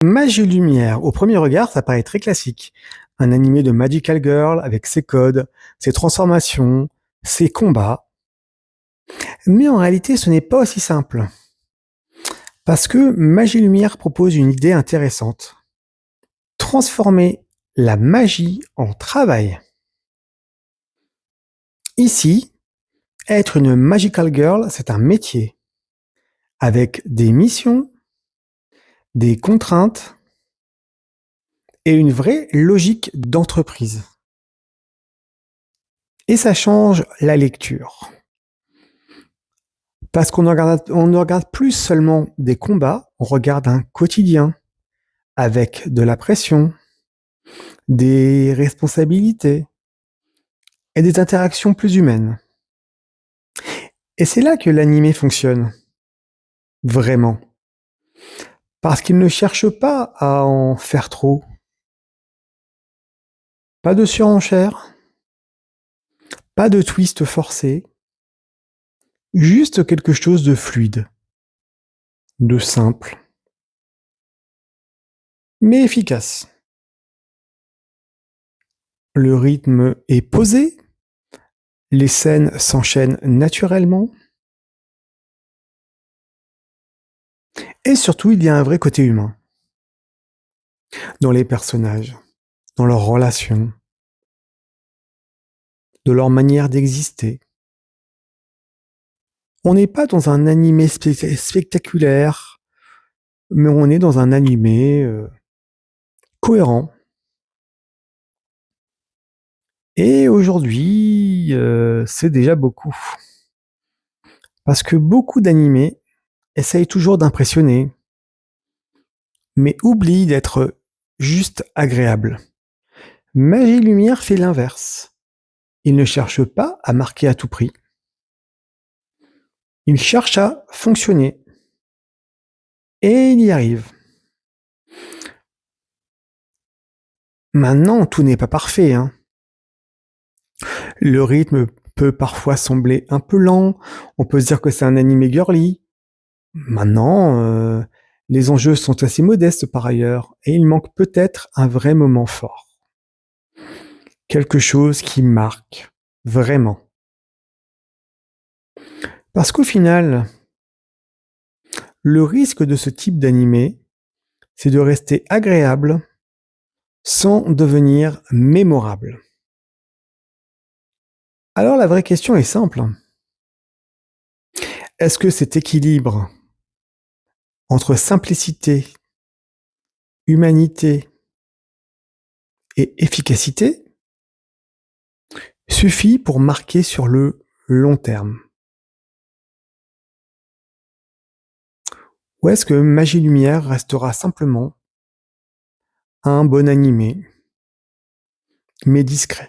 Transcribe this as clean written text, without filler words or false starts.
Magie Lumière, au premier regard, ça paraît très classique. Un animé de Magical Girl avec ses codes, ses transformations, ses combats. Mais en réalité, ce n'est pas aussi simple. Parce que Magie Lumière propose une idée intéressante. Transformer la magie en travail. Ici, être une Magical Girl, c'est un métier. Avec des missions, des contraintes et une vraie logique d'entreprise. Et ça change la lecture. Parce qu'on ne regarde plus seulement des combats, on regarde un quotidien avec de la pression, des responsabilités et des interactions plus humaines. Et c'est là que l'animé fonctionne. Vraiment. Parce qu'il ne cherche pas à en faire trop. Pas de surenchère, pas de twist forcé, juste quelque chose de fluide, de simple, mais efficace. Le rythme est posé, les scènes s'enchaînent naturellement, et surtout il y a un vrai côté humain dans les personnages, dans leurs relations, de leur manière d'exister. On n'est pas dans un animé spectaculaire, mais on est dans un animé cohérent. Et aujourd'hui, c'est déjà beaucoup. Parce que beaucoup d'animés essayent toujours d'impressionner, mais oublient d'être juste agréables. Magie Lumière fait l'inverse. Il ne cherche pas à marquer à tout prix. Il cherche à fonctionner. Et il y arrive. Maintenant, tout n'est pas parfait, hein. Le rythme peut parfois sembler un peu lent. On peut se dire que c'est un animé girly. Maintenant, les enjeux sont assez modestes par ailleurs, et il manque peut-être un vrai moment fort. Quelque chose qui marque, vraiment. Parce qu'au final, le risque de ce type d'animé, c'est de rester agréable sans devenir mémorable. Alors la vraie question est simple. Est-ce que cet équilibre entre simplicité, humanité et efficacité suffit pour marquer sur le long terme? Ou est-ce que Magie Lumière restera simplement un bon animé, mais discret?